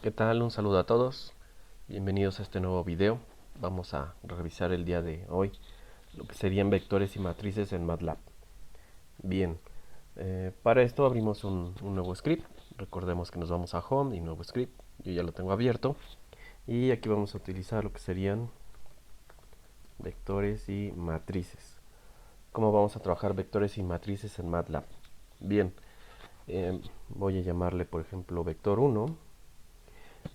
¿Qué tal? Un saludo a todos. Bienvenidos a este nuevo video. Vamos a revisar el día de hoy lo que serían vectores y matrices en MATLAB. Bien, para esto abrimos un nuevo script. Recordemos que nos vamos a Home y nuevo script. Yo ya lo tengo abierto. Y aquí vamos a utilizar lo que serían vectores y matrices. ¿Cómo vamos a trabajar vectores y matrices en MATLAB? Bien, voy a llamarle por ejemplo vector 1.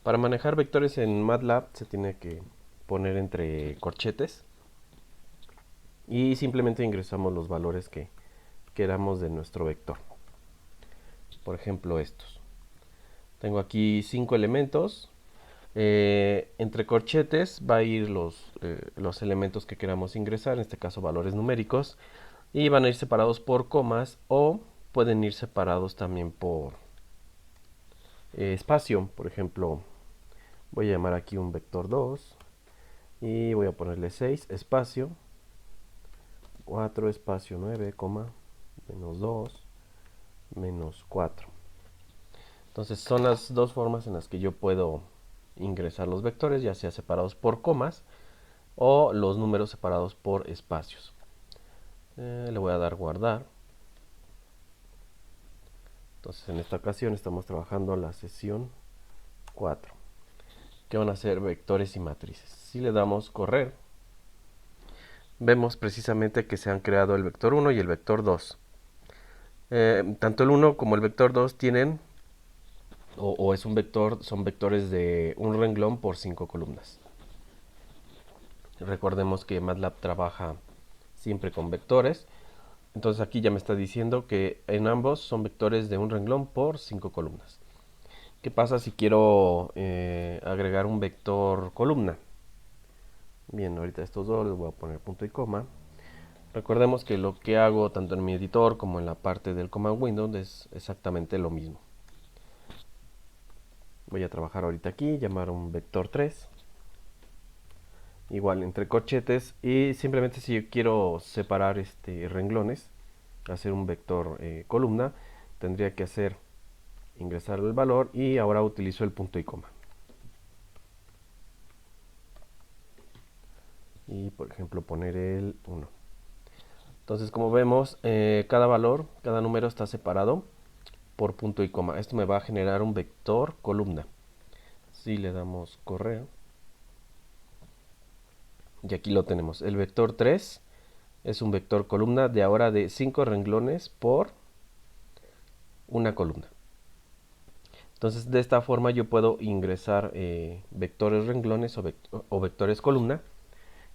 Para manejar vectores en MATLAB se tiene que poner entre corchetes y simplemente ingresamos los valores que queramos de nuestro vector. Por ejemplo, estos. Tengo aquí 5 elementos. Entre corchetes va a ir los elementos que queramos ingresar, en este caso valores numéricos, y van a ir separados por comas o pueden ir separados también por espacio. Por ejemplo, voy a llamar aquí un vector 2 y voy a ponerle 6 espacio 4 espacio 9, menos 2, menos 4. Entonces son las dos formas en las que yo puedo ingresar los vectores, ya sea separados por comas o los números separados por espacios. Le voy a dar guardar. Entonces en esta ocasión estamos trabajando la sesión 4, que van a ser vectores y matrices. Si le damos correr, vemos precisamente que se han creado el vector 1 y el vector 2. Tanto el 1 como el vector 2 tienen o es un vector, son vectores de un renglón por 5 columnas. Recordemos que MATLAB trabaja siempre con vectores. Entonces aquí ya me está diciendo que en ambos son vectores de un renglón por 5 columnas. ¿Qué pasa si quiero agregar un vector columna? Bien, ahorita estos dos les voy a poner punto y coma. Recordemos que lo que hago tanto en mi editor como en la parte del command window es exactamente lo mismo. Voy a trabajar ahorita aquí, llamar un vector 3. Igual entre corchetes, y simplemente si yo quiero separar renglones, hacer un vector columna, tendría que ingresar el valor y ahora utilizo el punto y coma. Y por ejemplo poner el 1. Entonces como vemos, cada número está separado por punto y coma. Esto me va a generar un vector columna. Si le damos correr, y aquí lo tenemos. El vector 3 es un vector columna de ahora de 5 renglones por una columna. Entonces de esta forma yo puedo ingresar vectores renglones o vectores columna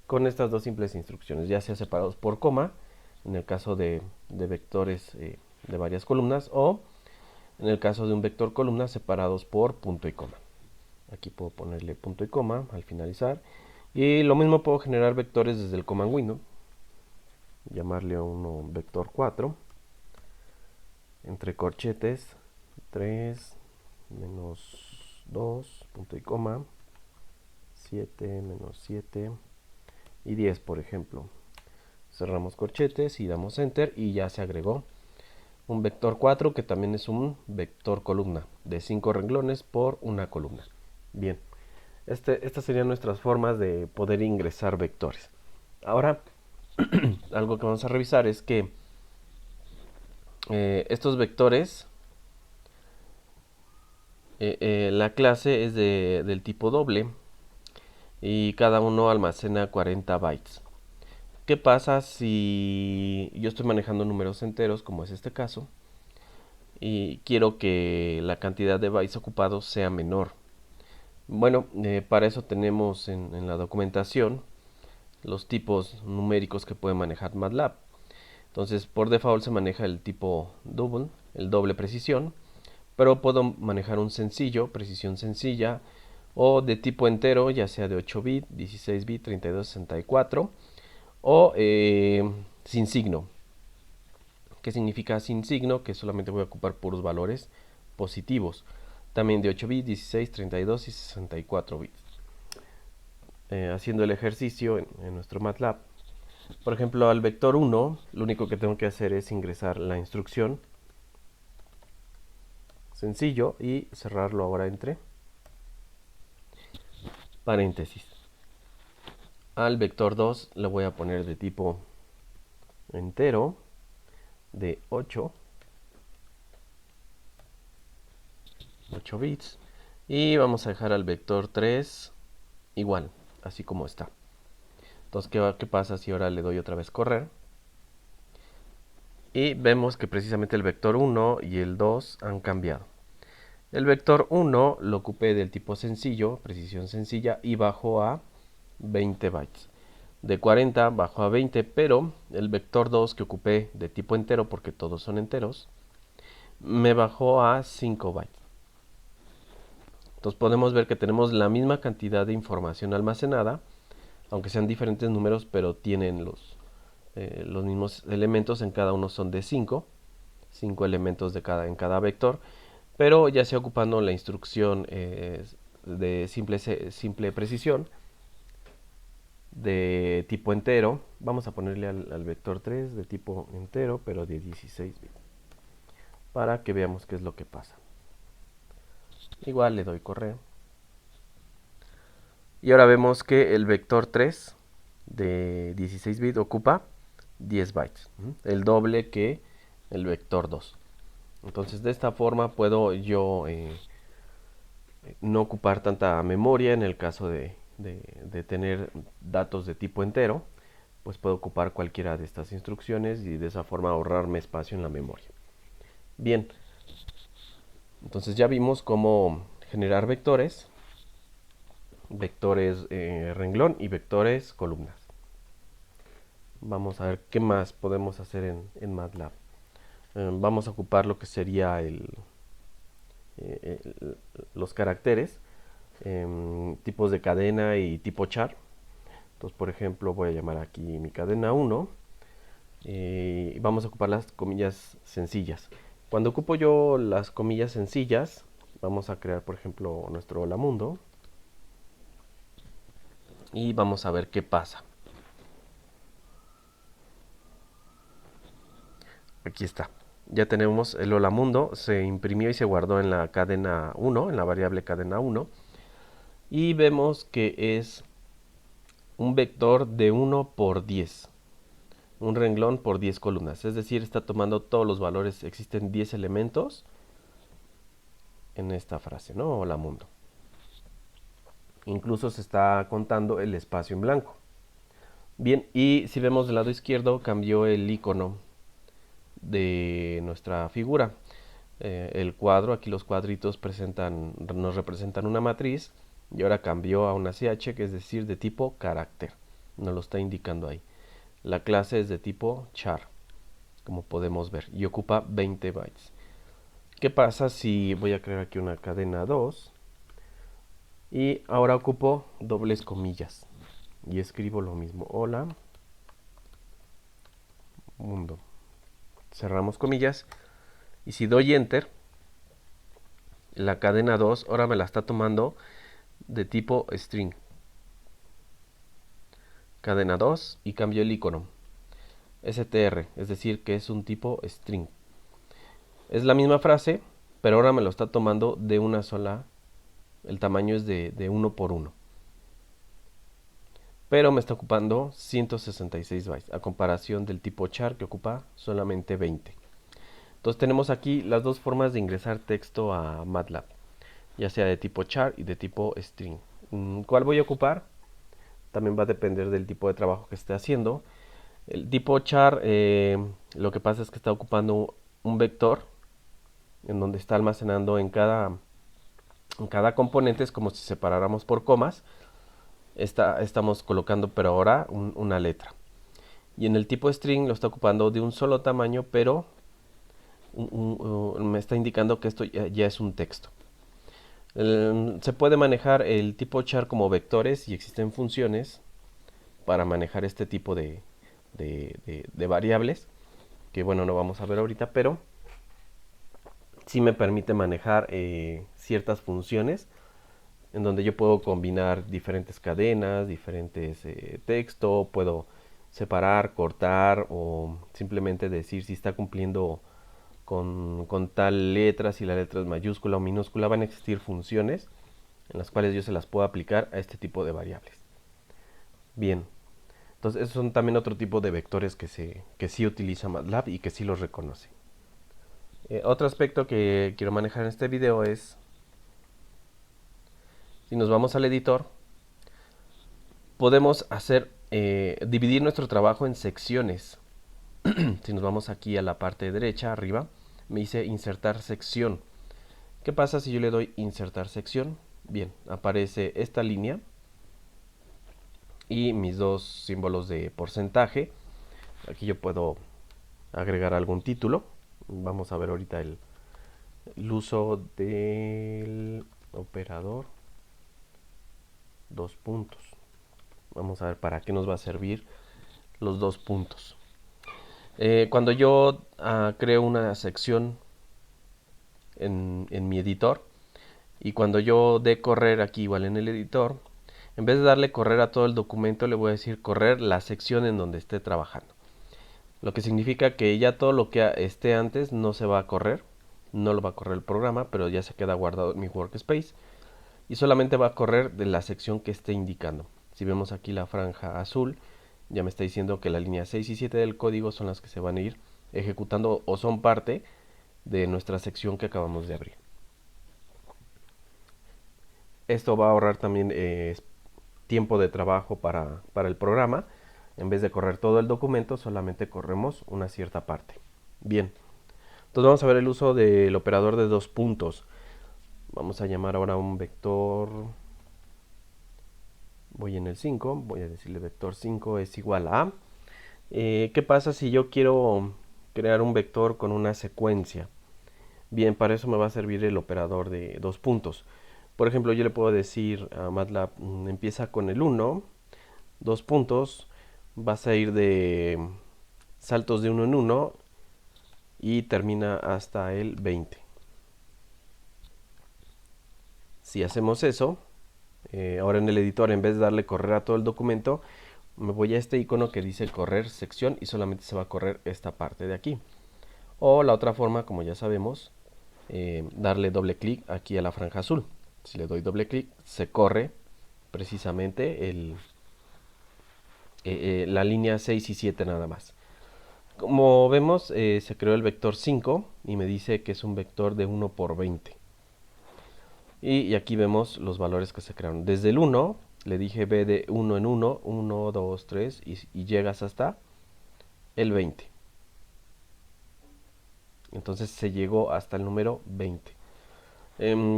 con estas dos simples instrucciones, ya sea separados por coma, en el caso de vectores de varias columnas, o en el caso de un vector columna separados por punto y coma. Aquí puedo ponerle punto y coma al finalizar. Y lo mismo puedo generar vectores desde el command window. Llamarle a uno vector 4. Entre corchetes 3 menos 2, punto y coma, 7 menos 7 y 10 por ejemplo. Cerramos corchetes y damos enter y ya se agregó un vector 4 que también es un vector columna de 5 renglones por una columna. Bien, estas serían nuestras formas de poder ingresar vectores. Ahora, algo que vamos a revisar es que estos vectores, la clase es del tipo doble y cada uno almacena 40 bytes. ¿Qué pasa si yo estoy manejando números enteros, como es este caso, y quiero que la cantidad de bytes ocupados sea menor? Bueno, para eso tenemos en la documentación los tipos numéricos que puede manejar MATLAB. Entonces, por default se maneja el tipo double, el doble precisión, pero puedo manejar un sencillo, precisión sencilla, o de tipo entero, ya sea de 8 bits, 16 bits, 32, 64, o sin signo. ¿Qué significa sin signo? Que solamente voy a ocupar puros valores positivos. También de 8 bits, 16, 32 y 64 bits. Haciendo el ejercicio en nuestro MATLAB. Por ejemplo, al vector 1, lo único que tengo que hacer es ingresar la instrucción sencillo y cerrarlo ahora entre paréntesis. Al vector 2 le voy a poner de tipo entero de 8 bits. Y vamos a dejar al vector 3 igual, así como está. Entonces, ¿qué pasa si ahora le doy otra vez correr? Y vemos que precisamente el vector 1 y el 2 han cambiado. El vector 1 lo ocupé del tipo sencillo, precisión sencilla, y bajó a 20 bytes. De 40 bajó a 20, pero el vector 2 que ocupé de tipo entero, porque todos son enteros, me bajó a 5 bytes. Entonces podemos ver que tenemos la misma cantidad de información almacenada, aunque sean diferentes números, pero tienen los mismos elementos. En cada uno son de 5 elementos en cada vector, pero ya sea ocupando la instrucción de simple precisión de tipo entero. Vamos a ponerle al vector 3 de tipo entero, pero de 16 bits, para que veamos qué es lo que pasa. Igual le doy correr. Y ahora vemos que el vector 3 de 16 bits ocupa 10 bytes, el doble que el vector 2. Entonces de esta forma puedo yo no ocupar tanta memoria en el caso de tener datos de tipo entero. Pues puedo ocupar cualquiera de estas instrucciones y de esa forma ahorrarme espacio en la memoria. Bien, entonces ya vimos cómo generar vectores renglón y vectores columnas. Vamos a ver qué más podemos hacer en MATLAB. Vamos a ocupar lo que sería los caracteres, tipos de cadena y tipo char. Entonces, por ejemplo, voy a llamar aquí mi cadena 1 y vamos a ocupar las comillas sencillas. Cuando ocupo yo las comillas sencillas, vamos a crear, por ejemplo, nuestro hola mundo y vamos a ver qué pasa. Aquí está. Ya tenemos el hola mundo, se imprimió y se guardó en la cadena 1, en la variable cadena 1. Y vemos que es un vector de 1 por 10. Un renglón por 10 columnas. Es decir, está tomando todos los valores. Existen 10 elementos en esta frase, ¿no? Hola mundo. Incluso se está contando el espacio en blanco. Bien, y si vemos del lado izquierdo, cambió el icono de nuestra figura. El cuadro, aquí los cuadritos nos representan una matriz y ahora cambió a una CH, que es decir, de tipo carácter. Nos lo está indicando ahí. La clase es de tipo char, como podemos ver, y ocupa 20 bytes. ¿Qué pasa si voy a crear aquí una cadena 2 y ahora ocupo dobles comillas y escribo lo mismo? Hola mundo. Cerramos comillas y si doy enter, la cadena 2 ahora me la está tomando de tipo string. Cadena 2 y cambio el icono. str, es decir, que es un tipo string. Es la misma frase, pero ahora me lo está tomando de una sola. El tamaño es de 1 por 1. Pero me está ocupando 166 bytes, a comparación del tipo char que ocupa solamente 20. Entonces tenemos aquí las dos formas de ingresar texto a MATLAB, ya sea de tipo char y de tipo string. ¿Cuál voy a ocupar? También va a depender del tipo de trabajo que esté haciendo. El tipo char, lo que pasa es que está ocupando un vector en donde está almacenando en cada componente. Es como si separáramos por comas. Estamos colocando pero ahora una letra. Y en el tipo string lo está ocupando de un solo tamaño, pero me está indicando que esto ya es un texto. Se puede manejar el tipo char como vectores y existen funciones para manejar este tipo de variables, que bueno, no vamos a ver ahorita, pero sí me permite manejar ciertas funciones en donde yo puedo combinar diferentes cadenas, diferentes texto, puedo separar, cortar o simplemente decir si está cumpliendo con tal letra, si la letra es mayúscula o minúscula. Van a existir funciones en las cuales yo se las puedo aplicar a este tipo de variables. Bien, entonces esos son también otro tipo de vectores que sí utiliza MATLAB y que sí los reconoce. Otro aspecto que quiero manejar en este video es, si nos vamos al editor, podemos dividir nuestro trabajo en secciones. Si nos vamos aquí a la parte derecha, arriba, me dice insertar sección. ¿Qué pasa si yo le doy insertar sección? Bien, aparece esta línea y mis dos símbolos de porcentaje. Aquí yo puedo agregar algún título. Vamos a ver ahorita el uso del operador dos puntos. Vamos a ver para qué nos va a servir los dos puntos. Cuando yo creo una sección en mi editor, y cuando yo dé correr aquí igual en el editor, en vez de darle correr a todo el documento, le voy a decir correr la sección en donde esté trabajando. Lo que significa que ya todo lo que esté antes no se va a correr, no lo va a correr el programa, pero ya se queda guardado en mi workspace y solamente va a correr de la sección que esté indicando. Si vemos aquí la franja azul, ya me está diciendo que la línea 6 y 7 del código son las que se van a ir ejecutando o son parte de nuestra sección que acabamos de abrir. Esto va a ahorrar también tiempo de trabajo para el programa. En vez de correr todo el documento, solamente corremos una cierta parte. Bien, entonces vamos a ver el uso del operador de dos puntos. Vamos a llamar ahora un vector. Voy en el 5, voy a decirle vector 5 es igual a. ¿Qué pasa si yo quiero crear un vector con una secuencia? Bien, para eso me va a servir el operador de dos puntos. Por ejemplo, yo le puedo decir a MATLAB, empieza con el 1, dos puntos, vas a ir de saltos de 1 en 1 y termina hasta el 20. Si hacemos eso, ahora en el editor, en vez de darle correr a todo el documento, me voy a este icono que dice correr sección y solamente se va a correr esta parte de aquí. O la otra forma, como ya sabemos, darle doble clic aquí a la franja azul. Si le doy doble clic, se corre precisamente la línea 6 y 7 nada más. Como vemos, se creó el vector 5 y me dice que es un vector de 1 por 20. Y aquí vemos los valores que se crearon. Desde el 1, le dije ve de 1 en 1, 1, 2, 3 y llegas hasta el 20. Entonces se llegó hasta el número 20.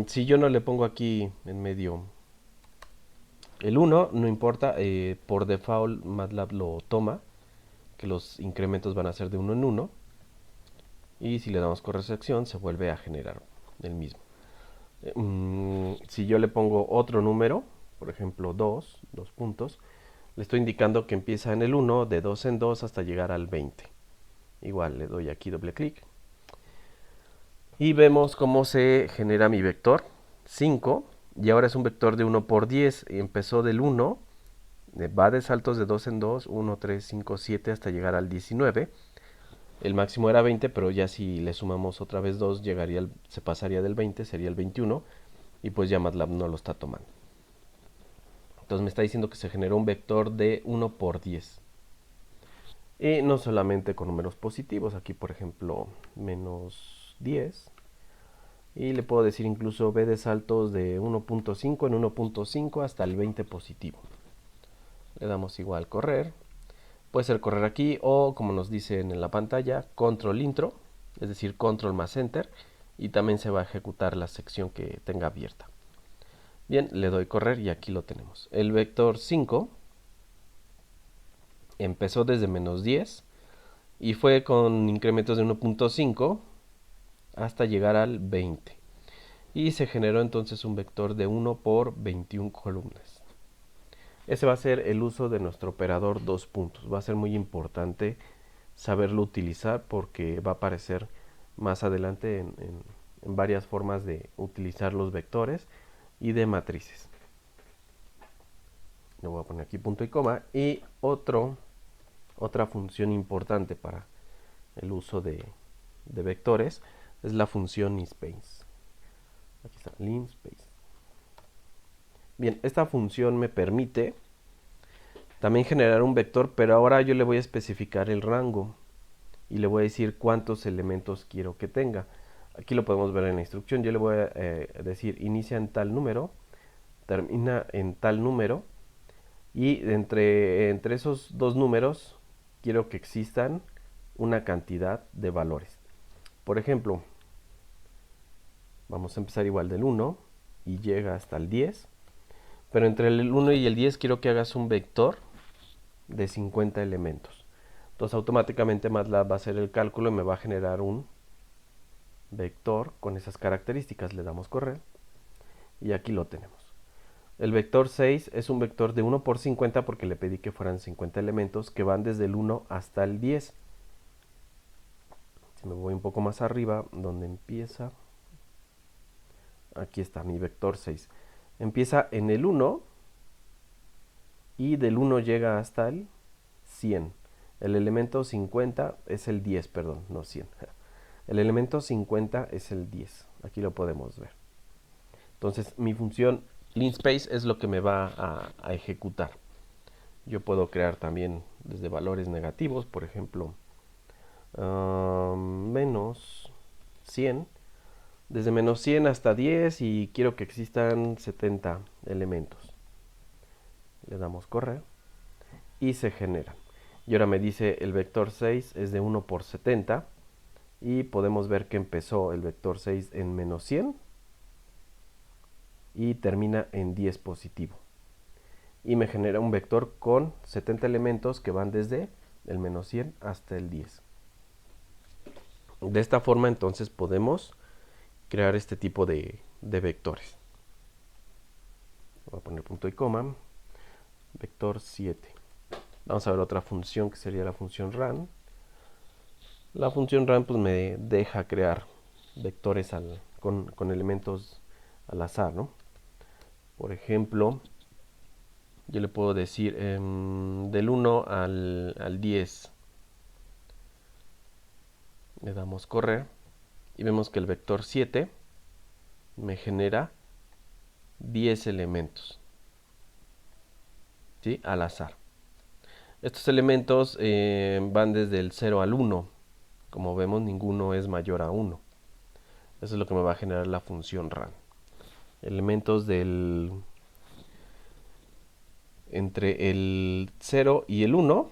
Si yo no le pongo aquí en medio el 1, no importa, por default MATLAB lo toma, que los incrementos van a ser de 1 en 1. Y si le damos correr sección, se vuelve a generar el mismo. Si yo le pongo otro número, por ejemplo 2 puntos, le estoy indicando que empieza en el 1, de 2 en 2 hasta llegar al 20. Igual le doy aquí doble clic. Y vemos cómo se genera mi vector 5. Y ahora es un vector de 1 por 10. Empezó del 1, va de saltos de 2 en 2, 1, 3, 5, 7 hasta llegar al 19. El máximo era 20, pero ya si le sumamos otra vez 2, se pasaría del 20, sería el 21. Y pues ya MATLAB no lo está tomando. Entonces me está diciendo que se generó un vector de 1 por 10. Y no solamente con números positivos, aquí por ejemplo menos 10. Y le puedo decir incluso v de saltos de 1.5 en 1.5 hasta el 20 positivo. Le damos igual correr. Puede ser correr aquí o como nos dicen en la pantalla, control intro, es decir, control más enter. Y también se va a ejecutar la sección que tenga abierta. Bien, le doy correr y aquí lo tenemos. El vector 5 empezó desde menos 10 y fue con incrementos de 1.5 hasta llegar al 20. Y se generó entonces un vector de 1 por 21 columnas. Ese va a ser el uso de nuestro operador dos puntos. Va a ser muy importante saberlo utilizar porque va a aparecer más adelante en varias formas de utilizar los vectores y de matrices. Le voy a poner aquí punto y coma. Y otra función importante para el uso de vectores es la función linspace. Aquí está, linspace. Bien, esta función me permite también generar un vector, pero ahora yo le voy a especificar el rango y le voy a decir cuántos elementos quiero que tenga. Aquí lo podemos ver en la instrucción. Yo le voy a decir inicia en tal número, termina en tal número, y entre esos dos números quiero que existan una cantidad de valores. Por ejemplo, vamos a empezar igual del 1 y llega hasta el 10, pero entre el 1 y el 10 quiero que hagas un vector de 50 elementos. Entonces automáticamente MATLAB va a hacer el cálculo y me va a generar un vector con esas características. Le damos correr y aquí lo tenemos. El vector 6 es un vector de 1 por 50 porque le pedí que fueran 50 elementos que van desde el 1 hasta el 10. Si me voy un poco más arriba, donde empieza, aquí está mi vector 6. Empieza en el 1 y del 1 llega hasta el 100. El elemento 50 es el 10, perdón, no 100. El elemento 50 es el 10. Aquí lo podemos ver. Entonces mi función linspace es lo que me va a ejecutar. Yo puedo crear también desde valores negativos, por ejemplo, menos 100. Desde menos 100 hasta 10 y quiero que existan 70 elementos. Le damos correr y se genera. Y ahora me dice el vector 6 es de 1 por 70 y podemos ver que empezó el vector 6 en menos 100 y termina en 10 positivo. Y me genera un vector con 70 elementos que van desde el menos 100 hasta el 10. De esta forma entonces podemos crear este tipo de vectores. Voy a poner punto y coma. Vector 7. Vamos a ver otra función que sería la función run. La función run pues me deja crear vectores con elementos al azar, ¿no? Por ejemplo, yo le puedo decir del 1 al 10. Le damos correr y vemos que el vector 7 me genera 10 elementos, ¿sí? Al azar. Estos elementos van desde el 0 al 1. Como vemos, ninguno es mayor a 1. Eso es lo que me va a generar la función run. Elementos entre el 0 y el 1.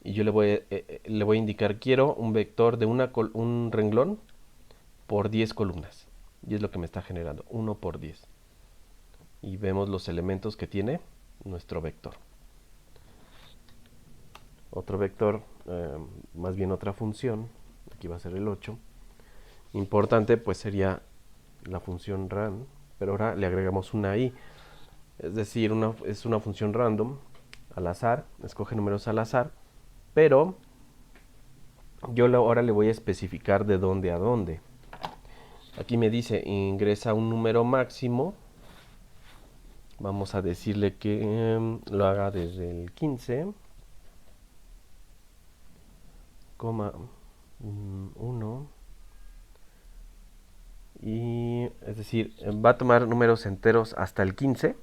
Y yo le voy a indicar, quiero un vector de un renglón por 10 columnas. Y es lo que me está generando, 1 por 10. Y vemos los elementos que tiene nuestro vector. Otro vector, más bien otra función, aquí va a ser el 8. Importante pues sería la función run, pero ahora le agregamos una i. Es decir, es una función random, al azar, escoge números al azar, pero yo ahora le voy a especificar de dónde a dónde. Aquí me dice ingresa un número máximo. Vamos a decirle que lo haga desde el 15, 1, y es decir, va a tomar números enteros hasta el 15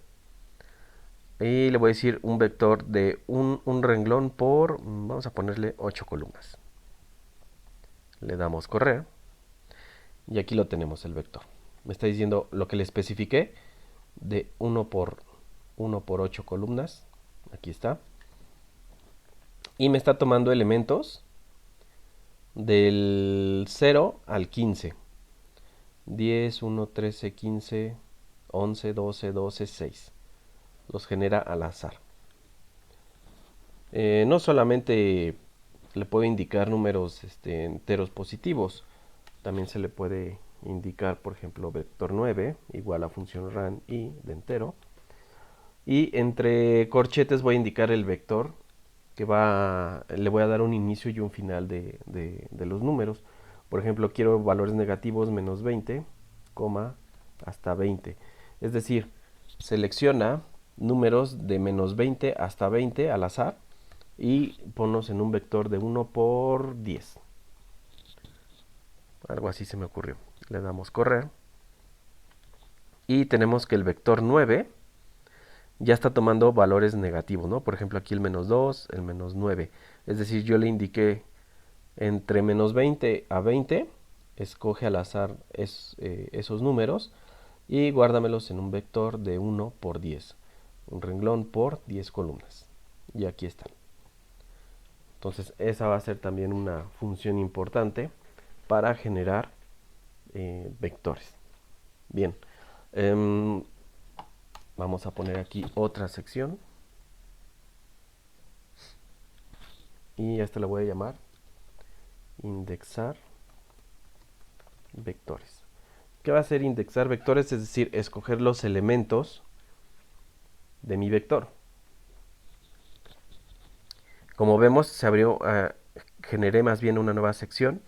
y le voy a decir un vector de un renglón por, vamos a ponerle 8 columnas. Le damos correr y aquí lo tenemos el vector. Me está diciendo lo que le especifiqué de 1 por 8 columnas. Aquí está. Y me está tomando elementos del 0 al 15. 10, 1, 13, 15, 11, 12, 12, 6. Los genera al azar. No solamente le puedo indicar números enteros positivos, también se le puede indicar, por ejemplo, vector 9 igual a función run y de entero. Y entre corchetes voy a indicar el vector que le voy a dar un inicio y un final de los números. Por ejemplo, quiero valores negativos menos 20, hasta 20. Es decir, selecciona números de menos 20 hasta 20 al azar y ponlos en un vector de 1 por 10. Algo así se me ocurrió. Le damos correr. Y tenemos que el vector 9 ya está tomando valores negativos, ¿no? Por ejemplo, aquí el -2, el -9. Es decir, yo le indiqué entre -20 a 20, escoge al azar esos números y guárdamelos en un vector de 1 por 10. Un renglón por 10 columnas. Y aquí están. Entonces esa va a ser también una función importante para generar vectores. Bien, vamos a poner aquí otra sección y a esta le voy a llamar indexar vectores. ¿Qué va a hacer indexar vectores? Es decir, escoger los elementos de mi vector. Como vemos, se abrió, generé más bien una nueva sección.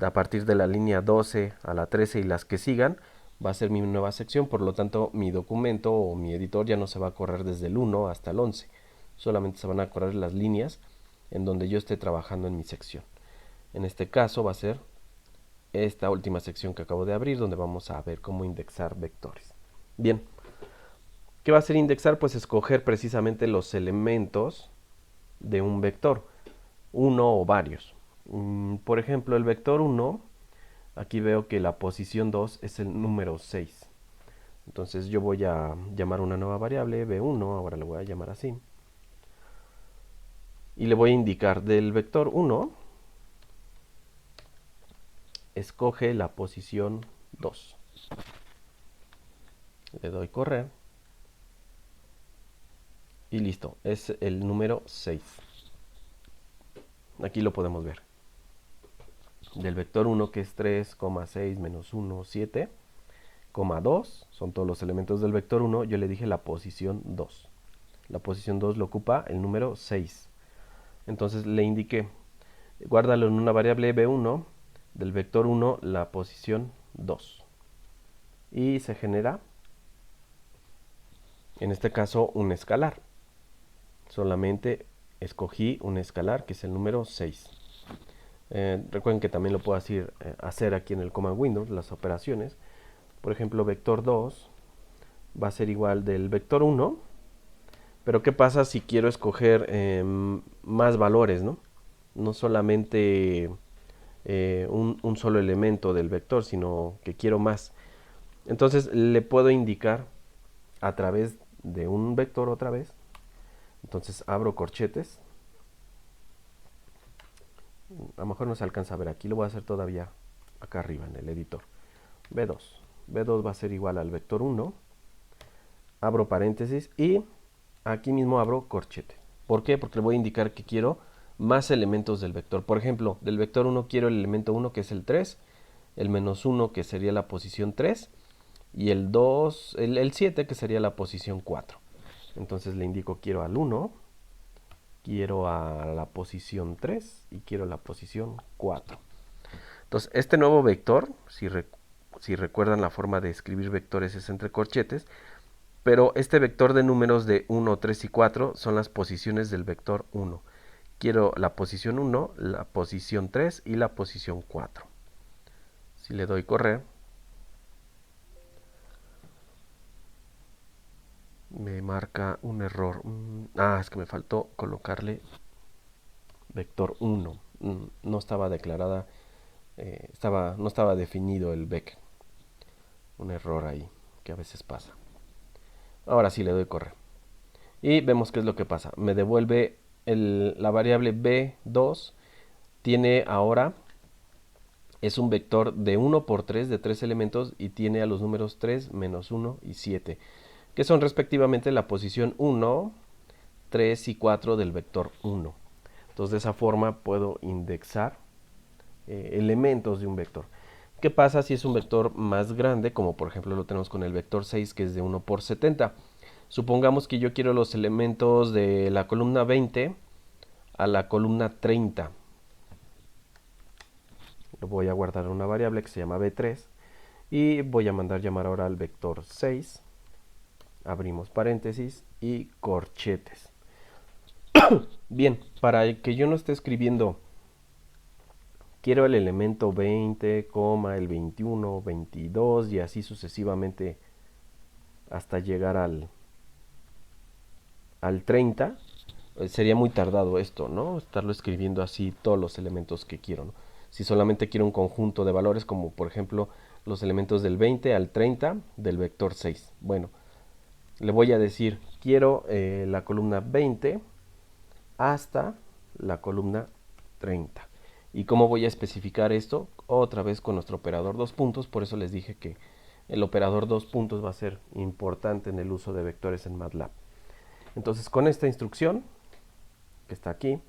A partir de la línea 12 a la 13 y las que sigan, va a ser mi nueva sección. Por lo tanto, mi documento o mi editor ya no se va a correr desde el 1 hasta el 11. Solamente se van a correr las líneas en donde yo esté trabajando en mi sección. En este caso va a ser esta última sección que acabo de abrir, donde vamos a ver cómo indexar vectores. Bien, ¿qué va a hacer indexar? Pues escoger precisamente los elementos de un vector, uno o varios. Por ejemplo, el vector 1, aquí veo que la posición 2 es el número 6. Entonces yo voy a llamar una nueva variable, b1, ahora le voy a llamar así. Y le voy a indicar del vector 1, escoge la posición 2. Le doy correr. Y listo, es el número 6. Aquí lo podemos ver. Del vector 1, que es 3,6 menos 1, 7, 2, son todos los elementos del vector 1, yo le dije la posición 2. La posición 2 lo ocupa el número 6. Entonces le indiqué, guárdalo en una variable b1, del vector 1 la posición 2. Y se genera, en este caso, un escalar. Solamente escogí un escalar, que es el número 6. Recuerden que también lo puedo hacer aquí en el command window, las operaciones. Por ejemplo, vector 2 va a ser igual del vector 1. Pero ¿qué pasa si quiero escoger más valores, ¿no? No solamente un solo elemento del vector, sino que quiero más. Entonces le puedo indicar a través de un vector otra vez. Entonces abro corchetes. A lo mejor no se alcanza a ver aquí, lo voy a hacer todavía acá arriba en el editor. B2. B2 va a ser igual al vector 1. Abro paréntesis y aquí mismo abro corchete. ¿Por qué? Porque le voy a indicar que quiero más elementos del vector. Por ejemplo, del vector 1 quiero el elemento 1 que es el 3, el -1 que sería la posición 3 y el 2, el 7 que sería la posición 4. Entonces le indico quiero al 1, quiero a la posición 3 y quiero la posición 4. Entonces este nuevo vector, si recuerdan la forma de escribir vectores es entre corchetes, pero este vector de números de 1, 3 y 4 son las posiciones del vector 1. Quiero la posición 1, la posición 3 y la posición 4. Si le doy correr, me marca un error. Es que me faltó colocarle vector 1. No estaba declarada, no estaba definido el vec. Un error ahí, que a veces pasa. Ahora sí le doy correr. Y vemos qué es lo que pasa. Me devuelve la variable b2. Tiene ahora, es un vector de 1 por 3, de 3 elementos, y tiene a los números 3, -1 y 7, que son respectivamente la posición 1, 3 y 4 del vector 1. Entonces de esa forma puedo indexar elementos de un vector. ¿Qué pasa si es un vector más grande, como por ejemplo lo tenemos con el vector 6, que es de 1 por 70? Supongamos que yo quiero los elementos de la columna 20 a la columna 30. Lo voy a guardar en una variable que se llama b3 y voy a mandar llamar ahora al vector 6. Abrimos paréntesis y corchetes. Bien, para que yo no esté escribiendo quiero el elemento 20, el 21, 22 y así sucesivamente hasta llegar al 30, sería muy tardado esto, ¿no? Estarlo escribiendo así todos los elementos que quiero, ¿no? Si solamente quiero un conjunto de valores, como por ejemplo los elementos del 20 al 30 del vector 6. Bueno, le voy a decir, quiero la columna 20 hasta la columna 30. ¿Y cómo voy a especificar esto? Otra vez con nuestro operador dos puntos, por eso les dije que el operador dos puntos va a ser importante en el uso de vectores en MATLAB. Entonces, con esta instrucción, que está aquí,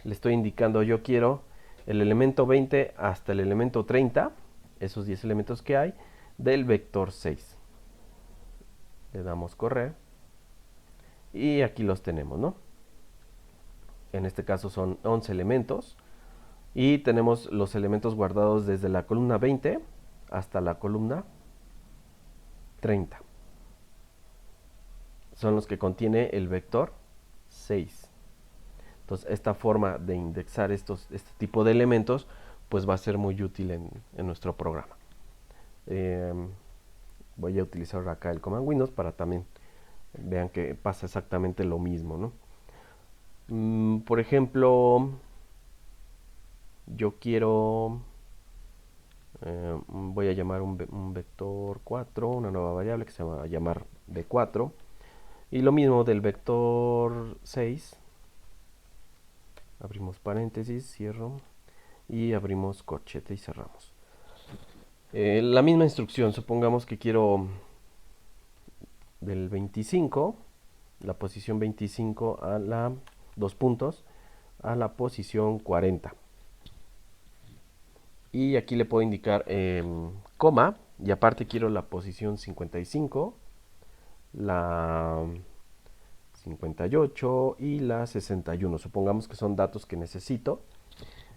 le estoy indicando yo quiero el elemento 20 hasta el elemento 30, esos 10 elementos que hay, del vector 6. Le damos correr y aquí los tenemos, ¿no? En este caso son 11 elementos y tenemos los elementos guardados desde la columna 20 hasta la columna 30. Son los que contiene el vector 6. Entonces, esta forma de indexar este tipo de elementos, pues va a ser muy útil en nuestro programa. Voy a utilizar acá el Command Windows para también vean que pasa exactamente lo mismo, ¿no? Por ejemplo, yo quiero, voy a llamar un vector 4, una nueva variable que se va a llamar v4. Y lo mismo del vector 6. Abrimos paréntesis, cierro y abrimos corchete y cerramos. La misma instrucción, supongamos que quiero del 25, la posición 25 a la 2 puntos, a la posición 40. Y aquí le puedo indicar coma, y aparte quiero la posición 55, la 58 y la 61. Supongamos que son datos que necesito.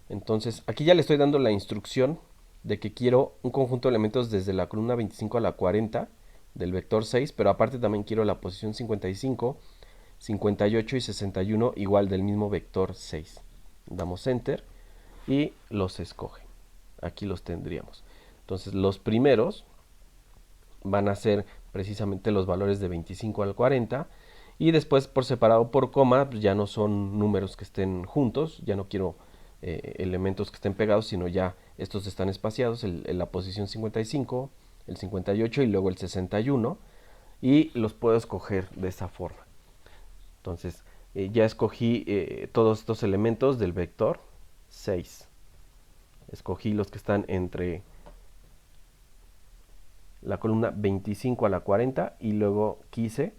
Entonces, aquí ya le estoy dando la instrucción de que quiero un conjunto de elementos desde la columna 25 a la 40 del vector 6, pero aparte también quiero la posición 55, 58 y 61 igual del mismo vector 6. Damos enter y los escoge. Aquí los tendríamos. Entonces, los primeros van a ser precisamente los valores de 25 al 40 y después por separado por coma, pues ya no son números que estén juntos, ya no quiero elementos que estén pegados, sino ya estos están espaciados, la posición 55, el 58 y luego el 61, y los puedo escoger de esa forma. Entonces, ya escogí todos estos elementos del vector 6. Escogí los que están entre la columna 25 a la 40 y luego quise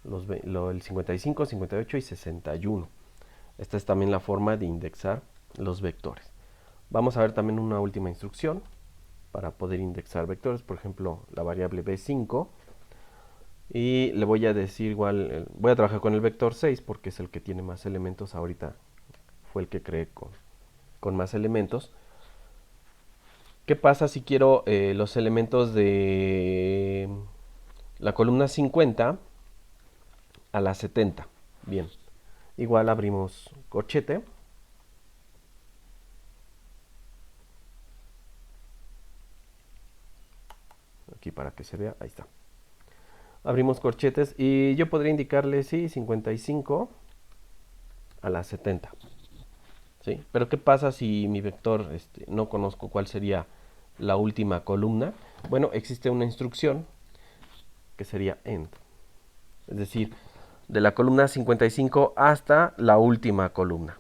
el 55, 58 y 61. Esta es también la forma de indexar los vectores. Vamos a ver también una última instrucción para poder indexar vectores, por ejemplo la variable b5, y le voy a decir igual, voy a trabajar con el vector 6 porque es el que tiene más elementos, ahorita fue el que creé con más elementos. ¿Qué pasa si quiero los elementos de la columna 50 a la 70? Bien, igual abrimos corchete. Aquí para que se vea, ahí está. Abrimos corchetes y yo podría indicarle, sí, 55 a la 70. ¿Sí? Pero ¿qué pasa si mi vector no conozco cuál sería la última columna? Bueno, existe una instrucción que sería end. Es decir, de la columna 55 hasta la última columna.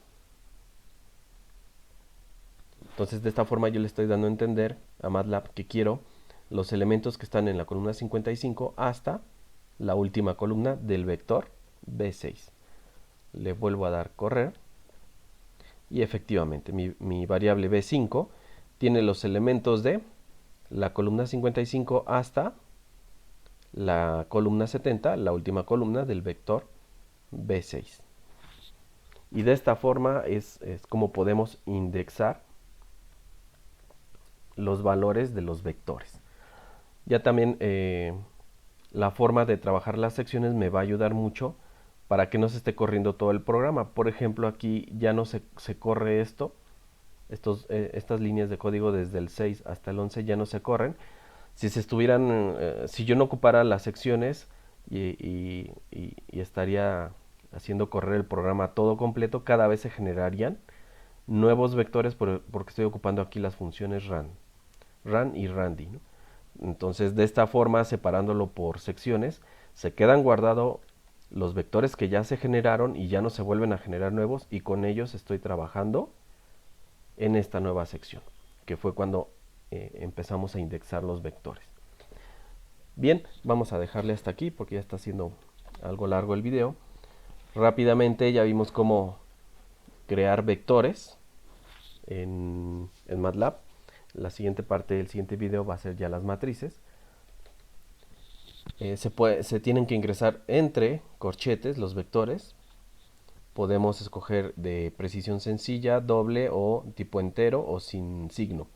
Entonces, de esta forma yo le estoy dando a entender a MATLAB que quiero los elementos que están en la columna 55 hasta la última columna del vector B6. Le vuelvo a dar correr y efectivamente mi variable B5 tiene los elementos de la columna 55 hasta la columna 70, la última columna del vector B6. Y de esta forma es como podemos indexar los valores de los vectores. Ya también la forma de trabajar las secciones me va a ayudar mucho para que no se esté corriendo todo el programa. Por ejemplo, aquí ya no se corre estas líneas de código desde el 6 hasta el 11 ya no se corren. Si se estuvieran, si yo no ocupara las secciones y estaría haciendo correr el programa todo completo, cada vez se generarían nuevos vectores porque estoy ocupando aquí las funciones run y randy, ¿no? Entonces, de esta forma, separándolo por secciones, se quedan guardados los vectores que ya se generaron y ya no se vuelven a generar nuevos, y con ellos estoy trabajando en esta nueva sección, que fue cuando empezamos a indexar los vectores. Bien, vamos a dejarle hasta aquí porque ya está siendo algo largo el video. Rápidamente ya vimos cómo crear vectores en MATLAB. La siguiente parte del siguiente video va a ser ya las matrices. Se tienen que ingresar entre corchetes los vectores. Podemos escoger de precisión sencilla, doble o tipo entero o sin signo.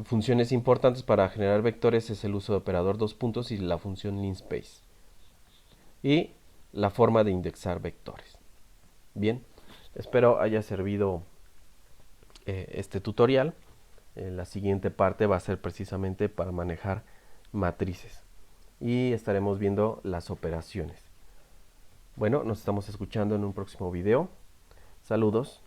Funciones importantes para generar vectores es el uso de operador dos puntos y la función linspace. Y la forma de indexar vectores. Bien, espero haya servido este tutorial. La siguiente parte va a ser precisamente para manejar matrices. Y estaremos viendo las operaciones. Bueno, nos estamos escuchando en un próximo video. Saludos.